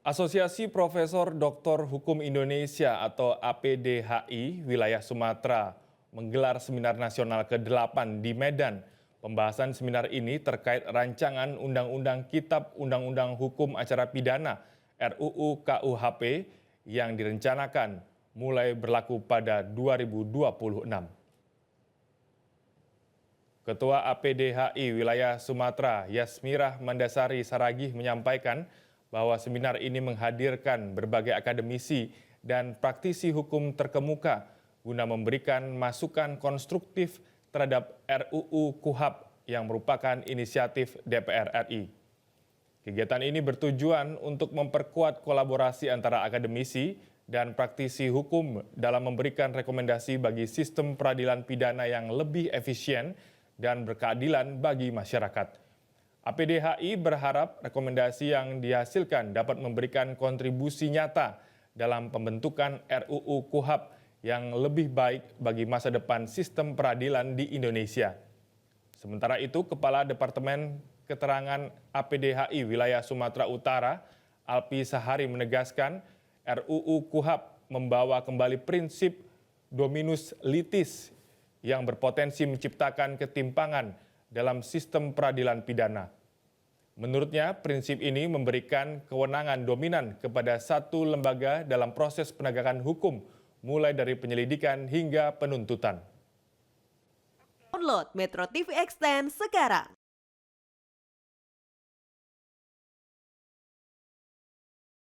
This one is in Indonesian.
Asosiasi Profesor Doktor Hukum Indonesia atau APDHI wilayah Sumatera menggelar seminar nasional ke-8 di Medan. Pembahasan seminar ini terkait rancangan Undang-Undang Kitab Undang-Undang Hukum Acara Pidana RUU KUHP yang direncanakan mulai berlaku pada 2026. Ketua APDHI wilayah Sumatera, Yasmirah Mandasari Saragih menyampaikan bahwa seminar ini menghadirkan berbagai akademisi dan praktisi hukum terkemuka guna memberikan masukan konstruktif terhadap RUU KUHP yang merupakan inisiatif DPR RI. Kegiatan ini bertujuan untuk memperkuat kolaborasi antara akademisi dan praktisi hukum dalam memberikan rekomendasi bagi sistem peradilan pidana yang lebih efisien dan berkeadilan bagi masyarakat. APDHI berharap rekomendasi yang dihasilkan dapat memberikan kontribusi nyata dalam pembentukan RUU KUHP yang lebih baik bagi masa depan sistem peradilan di Indonesia. Sementara itu, Kepala Departemen Keterangan APDHI wilayah Sumatera Utara, Alpi Sahari menegaskan RUU KUHP membawa kembali prinsip dominus litis yang berpotensi menciptakan ketimpangan dalam sistem peradilan pidana. Menurutnya, prinsip ini memberikan kewenangan dominan kepada satu lembaga dalam proses penegakan hukum, mulai dari penyelidikan hingga penuntutan. Download Metro TV Extend sekarang.